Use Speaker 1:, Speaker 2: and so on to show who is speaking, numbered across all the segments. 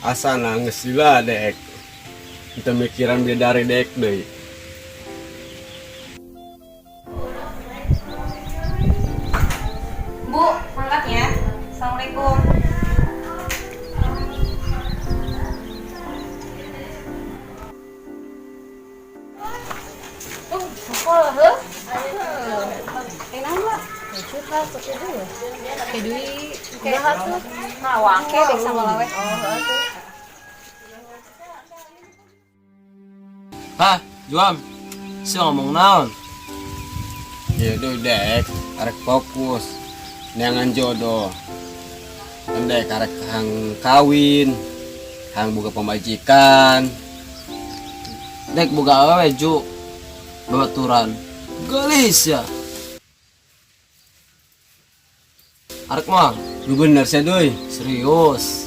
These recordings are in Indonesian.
Speaker 1: Asa nangis sila dek. Kita mikiran beda dari dek deh.
Speaker 2: Bu, mangkat ya. Assalamualaikum. Sekolah, heh? Kenapa? Curhat, pakai dulu. Pakai duit, kayak hatu. Nah, wangke dek sama lawe.
Speaker 3: Hah, Juam, si ngomong naon?
Speaker 1: Ya deh dek, arek fokus. Neangan jodoh. Dek arek hang kawin, hang buka pemajikan.
Speaker 3: Dek boga awewe Ju, babaturan. Gelis ya. Arek mah,
Speaker 1: Lu bener sih doi.
Speaker 3: serius.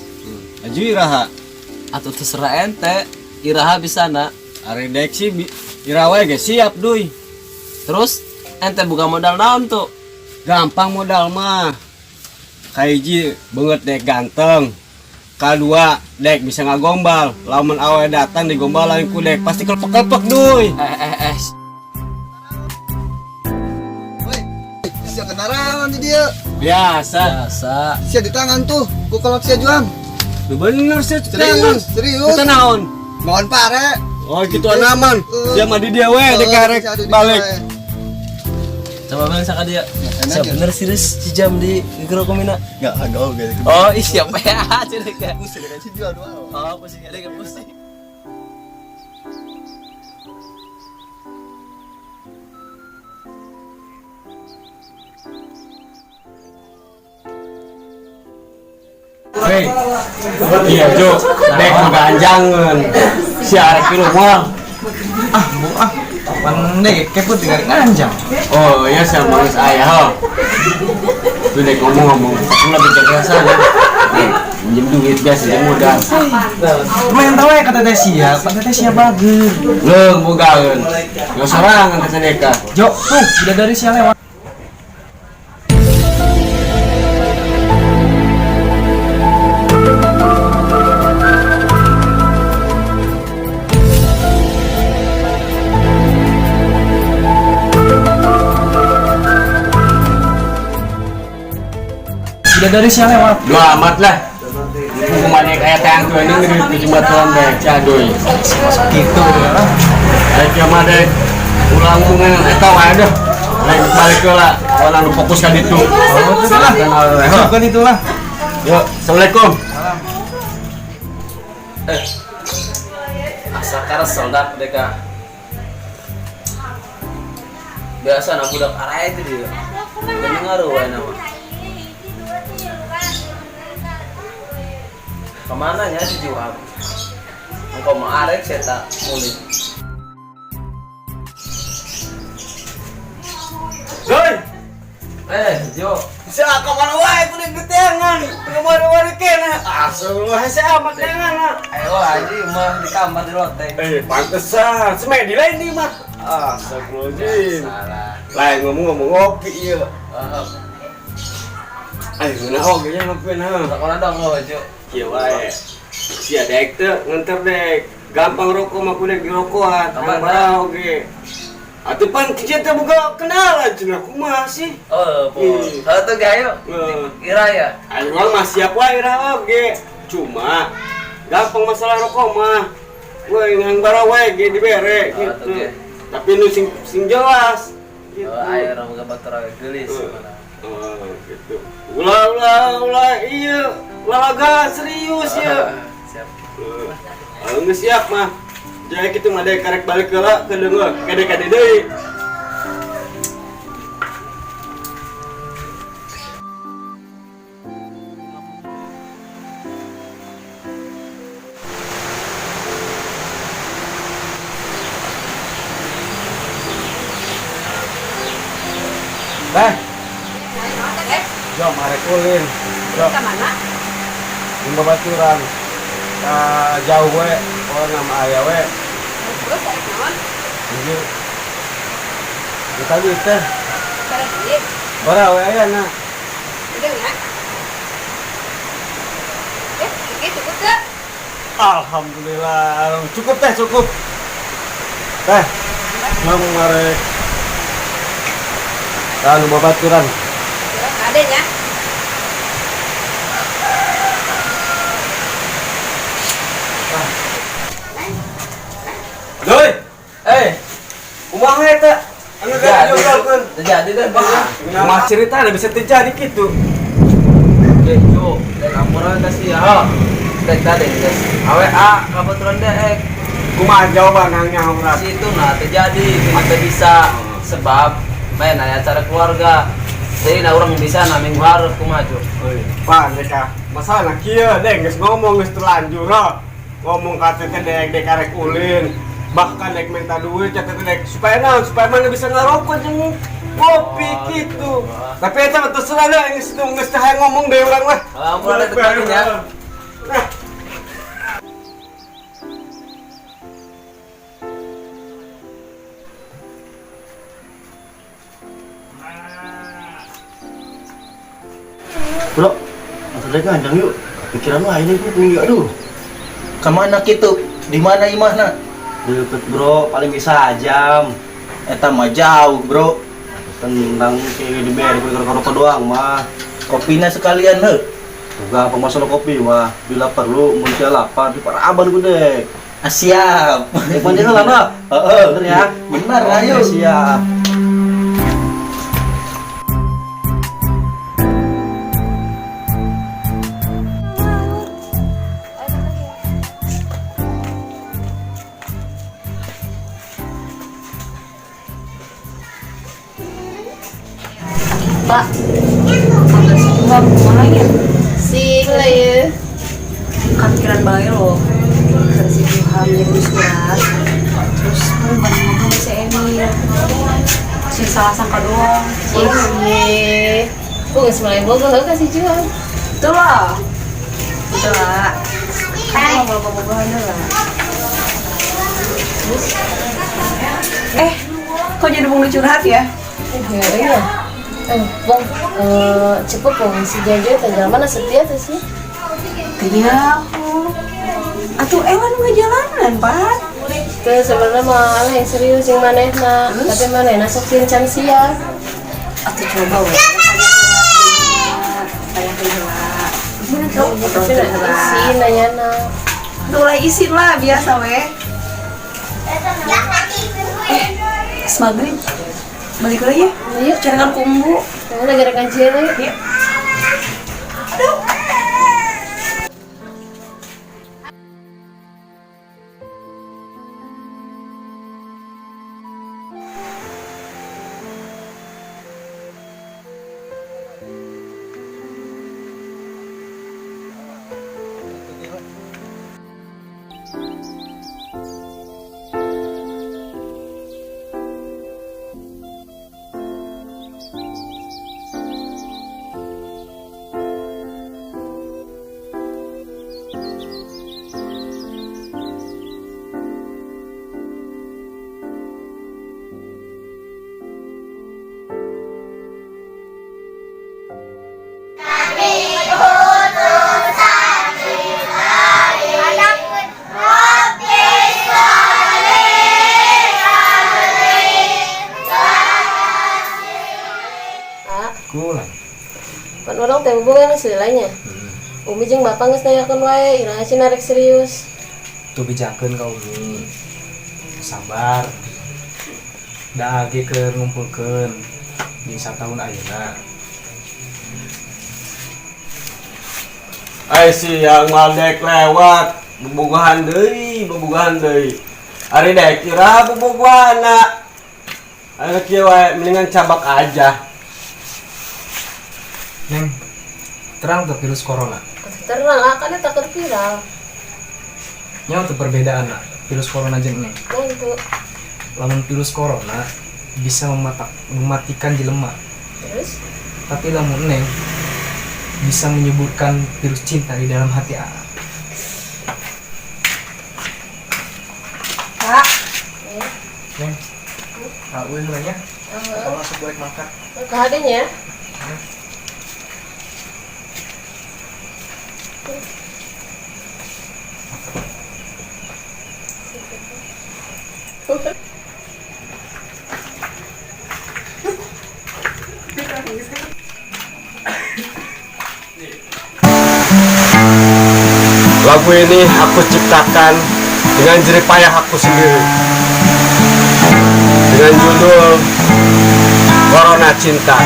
Speaker 1: Aju iraha.
Speaker 3: Atau terserah ente, iraha bisa nak.
Speaker 1: Arek dek sih irawa ge siap doi.
Speaker 3: Terus, ente buka modal naon tuh?
Speaker 1: Gampang modal mah. Kaiji banget dek ganteng. Kedua, dek bisa ngagombal. Lamun awe datang digombalan ku dek pasti kelepek-kelepek doi.
Speaker 4: Woi, sia kendaraan di dia.
Speaker 1: Biasa.
Speaker 3: Biasa.
Speaker 4: Sia di tangan tuh. Ku kalau sia juam.
Speaker 1: Lu bener sih
Speaker 4: Serius, serius.
Speaker 1: Kita naon?
Speaker 4: Mohon pare.
Speaker 1: Oh gitu aman. Dia mah di dia we dek arek balik.
Speaker 3: Coba balik saka dia.
Speaker 4: enak
Speaker 3: Siap
Speaker 4: ya.
Speaker 3: bener serius si jam di Gerokomina.
Speaker 4: Enggak ada oke.
Speaker 3: Oh, ih siapa ya? Cedek ya.
Speaker 4: Pusing kan si jual doang.
Speaker 3: Oh, pusing ada yang pusing.
Speaker 1: Hei. Iya, Jo. Dek ganjangan. Si arek di rumah.
Speaker 4: Pandai keput tinggal nganjang.
Speaker 1: Oh, iya sama geus aya ho. Tuh dek ngomong. Aku lebih jaga sana. Minjem duit biasa yang modal.
Speaker 4: Main tahu ya kata teh sia bagus.
Speaker 1: Leung bogaeun. Yo sorangan ka Saneka.
Speaker 4: Jo, tuh udah dari sia lewat. Udah dari sia lewat.
Speaker 1: Dua amat lah. Hukumannya kayak tayang tuh ini di jembatan dek cadoy.
Speaker 4: Gitu ya lah.
Speaker 1: Dek mah dek ulang hubungan eta wae deh. Lain balik ke lah. Orang lu fokus kan itu.
Speaker 4: Oh, itu lah. Bukan itulah.
Speaker 1: Yuk, assalamualaikum.
Speaker 3: Asa karesel dak deka. Biasa na budak araya itu dia. Dan ngaruh wae nama. Kemana nya si Juhab? Engkau mau arek saya tak mulit.
Speaker 1: Doi,
Speaker 3: Jo.
Speaker 1: sa kapan wae ku di getengan. Kemana-mana kena. Astagfirullah saya amat dengan.
Speaker 3: Ayo aja mah di kamar di lote.
Speaker 1: Pantesan. Semedi lain nih mah. Astagfirullahaladzim.
Speaker 3: Salah.
Speaker 1: Lain ngomong ngopi iya. Ayo ngena oge nya ngopi na.
Speaker 3: Sekolah dong lo, Jo.
Speaker 1: Iya wae. Sia dek teh nganter dek. Gampang rokok mah kudu dirokokan.
Speaker 3: Kapan,
Speaker 1: Tambah oge. Atuh pan kieu teh boga kenalan cenah kumaha sih?
Speaker 3: Oh, po. Kalau tuh gayo. Kira ya.
Speaker 1: Ayo mah siap wae ira oge. Cuma gampang masalah rokok mah. Woi yang bara wae ge dibere
Speaker 3: Oh,
Speaker 1: gitu.
Speaker 3: oke.
Speaker 1: Tapi nu sing jelas. Gitu.
Speaker 3: Ayo orang boga batur gelis.
Speaker 1: Oh, gitu. Ulah iya. Lalaga serius ya.
Speaker 3: Siap.
Speaker 1: Kalau nggak siap mah, jadi kita mah dek karek balik ke lah, ke denger, kade deui. Teh. Jom arek ulin. Jom.
Speaker 2: Ke mana?
Speaker 1: Di babaturan. Jauh we, nama ayah we.
Speaker 2: Terus arek naon?
Speaker 1: Jadi kita bisa.
Speaker 2: Cara duit.
Speaker 1: Bara we aya na.
Speaker 2: Udah ya. Oke, cukup gak?
Speaker 1: Alhamdulillah. Cukup teh, cukup. Teh. Mam arek. Lalu babaturan.
Speaker 2: Terus ada ya?
Speaker 1: Doi. Kumaha eta? Anu dijogalkeun.
Speaker 3: Terjadi deh.
Speaker 1: Kumaha cerita bisa terjadi gitu.
Speaker 3: Oke, yuk. Dan ampura kasih ya. Tek tadi guys. AWA kebetulan deh.
Speaker 1: Kumaha jawaban hangnya urang.
Speaker 3: Situ nah terjadi kita bisa sebab main acara keluarga. Jadi nah orang bisa na minggu hareup kumaha Ju.
Speaker 1: Pak, deka. Masalah kieu deh geus ngomong geus terlanjur ha. Ngomong ka teh dek arek ulin. Bahkan dek minta duit ca teh dek supaya naon supaya mana bisa ngarokok jeung kopi gitu. Tapi eta mah terserah deh geus teh hayang ngomong deui urang mah.
Speaker 3: Ampura teh tadi ya.
Speaker 5: Bro, masalahnya kanjang yuk. Pikiran lu ini gue punya aduh.
Speaker 4: Kemana gitu? Di mana imahna?
Speaker 5: Deket bro, paling bisa jam.
Speaker 4: Eta mah jauh, Bro.
Speaker 5: Tendang kayak di beri gue rokok doang mah.
Speaker 4: Kopinya sekalian he.
Speaker 5: Juga apa masalah kopi mah. Bila perlu muncul lapar di paraban gue deh.
Speaker 4: Siap.
Speaker 5: Mandi lah mah. Bener ya.
Speaker 4: Benar,
Speaker 5: Oke,
Speaker 4: ayo.
Speaker 5: siap.
Speaker 2: Pak. Sampai kumaha ya? Sing lah ya. Kan pikiran bae lo. Si Tuhan jadi surat. Terus mau banding ngomong si Emil. Si salah sangka doang. Iya. Gue gak semuanya bogoh gak sih Juhan? Betul lah. Betul lah. Kamu mau bogoh-bogohan lah. Terus?
Speaker 6: Kok jadi mau curhat ya?
Speaker 2: Iya. Bong, cepet bong, si Jajo tinggal mana setia tuh sih?
Speaker 6: Iya. Atuh ewan nggak jalanan, Pak.
Speaker 2: Tuh sebenarnya malah yang serius yang manehna, tapi manehna sok cincan sia.
Speaker 6: Atuh coba weh. Saya kehilangan. Gimana tuh?
Speaker 2: Tapi nak isi nanyana.
Speaker 6: Mulai isin lah biasa weh. Maghrib. Balik lagi ya.
Speaker 2: Yuk,
Speaker 6: Carikan kumbu.
Speaker 2: lagi ada kajian lagi.
Speaker 6: Yuk.
Speaker 2: Kan orang teh hubungan selilanya. Umi jeung bapak geus nanyakeun wae, iraha sih narek serius.
Speaker 4: Tuh bijakeun ka Umi. Sabar. Da age keur ngumpulkeun di satahun ayeuna.
Speaker 1: Ai siang maldek lewat, bobogohan deui. Ari dek kira bobogohana. Anu kieu wae mendingan cabak aja.
Speaker 4: Neng, terang tuh virus corona.
Speaker 2: Terang kan eta keur viral.
Speaker 4: Nya untuk perbedaan lah, virus corona jeung Neng.
Speaker 2: Nah itu.
Speaker 4: Lamun virus corona bisa mematikan jelema.
Speaker 2: Terus?
Speaker 4: Tapi lamun Neng bisa menyuburkan virus cinta di dalam hati A.
Speaker 6: Kak,
Speaker 4: Neng, aku nanya, kalau langsung boleh makan.
Speaker 2: Kehadinya?
Speaker 1: Lagu ini aku ciptakan dengan jerih payah aku sendiri, dengan judul Corona Cinta.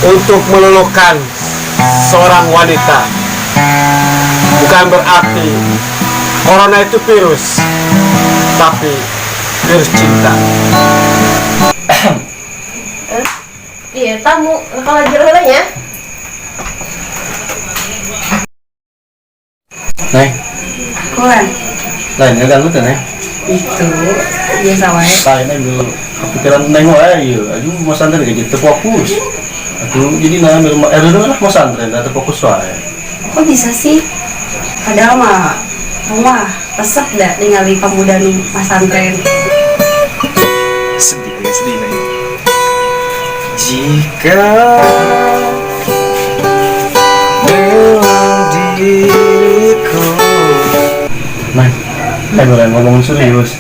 Speaker 1: Untuk meluluhkan seorang wanita, bukan berarti corona itu virus, tapi virus cinta.
Speaker 2: Iya, tamu kalau jelas ya.
Speaker 5: Neng,
Speaker 6: kuan.
Speaker 5: lain gak tuh Neng.
Speaker 6: Itu biasa wae.
Speaker 5: Lain ambil kepikiran Neng wae ieu. Aju mau santri ge teu fokus. Aku jadi ngambil dulu lah mau santri teu fokus wae.
Speaker 6: Kok bisa sih? Padahal mah rumah resep dah ningali pemuda nu pasantren.
Speaker 4: Sedih Neng. Jika memang diriku.
Speaker 5: Neng, boleh ngomongin serius.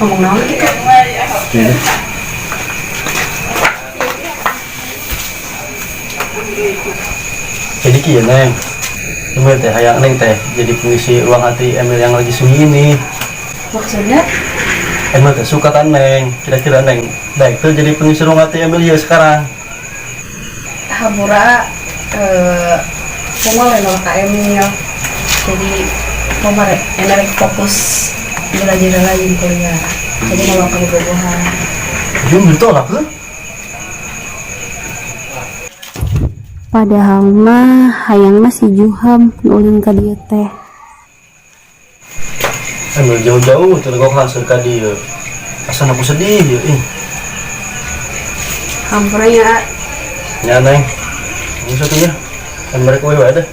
Speaker 6: Ngomong naon gitu?
Speaker 5: Iya. Jadi kieu Neng. Emil teh hayang Neng teh jadi pengisi ruang hati Emil yang lagi sunyi ini.
Speaker 6: Maksudnya?
Speaker 5: Emil teh suka kan Neng. Kira-kira Neng baik tuh jadi pengisi ruang hati Emil ya sekarang.
Speaker 6: Hamura semua lain ka Emil. Jadi mama enak fokus belajar lagi kuliah. Jadi mau kamu berbohong.
Speaker 5: Jum ditolak tuh.
Speaker 7: Padahal mah hayang mah si Juham ulin ka dieu teh.
Speaker 5: Emil jauh-jauh tuh kok hasil ka dieu. Asa aku sedih ya ih.
Speaker 6: Hampura ya.
Speaker 5: Ya Neng. Ini satu ya. Emil rek wae deh.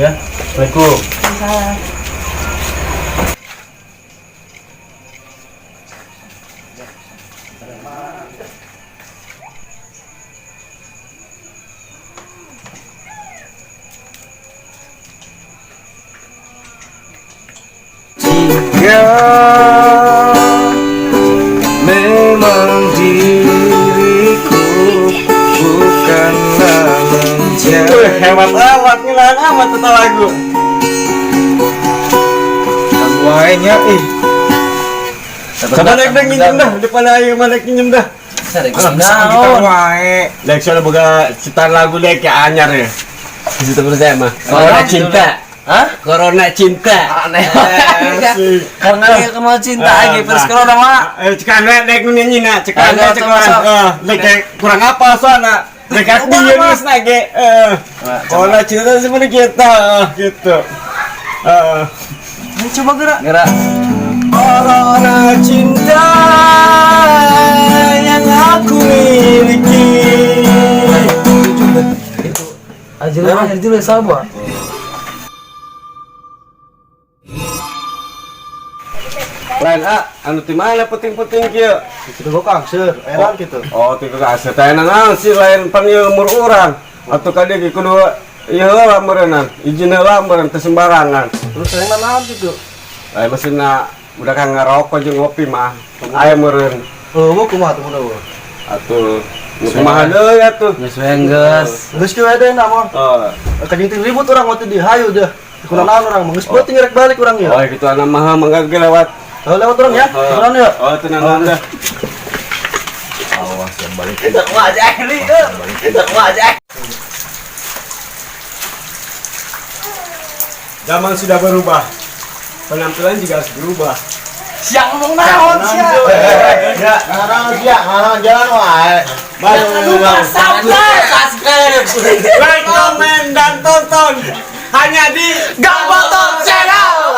Speaker 5: Ya. Assalamualaikum.
Speaker 6: Salah.
Speaker 4: Jika memang diriku bukanlah menjadi.
Speaker 1: Hebat amat, ngilang amat tentang lagu.
Speaker 4: Lagunya
Speaker 1: Coba naik nginjem dah, depan ayo naik nginjem dah.
Speaker 3: Sari
Speaker 4: kita
Speaker 3: naon?
Speaker 4: wae.
Speaker 1: Lek soalnya boga ciptaan lagu dek kayak anyar ya. Di situ percaya mah. Corona cinta.
Speaker 3: Hah?
Speaker 1: Corona cinta.
Speaker 3: Aneh.
Speaker 1: Asik.
Speaker 3: Karena dia kenal cinta lagi terus corona mah.
Speaker 1: Cekan dek nyanyi na, cekan
Speaker 3: Ayo,
Speaker 1: dek
Speaker 3: masuk.
Speaker 1: cekan. Dek kurang apa soalnya? Dek aku nyanyi lagi. Corona cinta seperti kita gitu.
Speaker 4: Ayo coba gerak.
Speaker 3: Gerak.
Speaker 1: Corona cinta yang aku miliki.
Speaker 3: Aja dulu sama.
Speaker 1: Lain anu ti mana penting-penting kieu.
Speaker 5: Itu kok kangser, enak gitu.
Speaker 1: Oh, ti kasih teh naon sih lain pan ieu umur urang. Atuh ka dieu kudu ieu heula meureunnan, izin heula meureun teu sembarangan.
Speaker 5: Terus saya naon gitu.
Speaker 1: Lain mesinna udah kan ngarokok jeung ngopi mah. Aya meureun.
Speaker 5: Oh, mau kumaha tuh mudah.
Speaker 1: Atuh kumaha deui atuh.
Speaker 3: Geus geus.
Speaker 5: Geus kieu ade na mah. Kajing ting ribut urang waktu di hayu dah. Kurang naon urang geus beuting rek balik urang
Speaker 1: Oh,
Speaker 5: ya.
Speaker 1: kitu ana mah mangga ge lewat.
Speaker 5: Lewat urang ya. Urang ya.
Speaker 1: Oh, tenang dah.
Speaker 5: Awas yang balik.
Speaker 3: Kita wajah ini. Kita wajah.
Speaker 1: Zaman sudah berubah. Penampilan juga harus berubah.
Speaker 3: Siang ngomong naon sia.
Speaker 5: Ya, jangan wae.
Speaker 3: Subscribe.
Speaker 1: Like, komen, dan tonton hanya di
Speaker 3: Gak Botol Channel.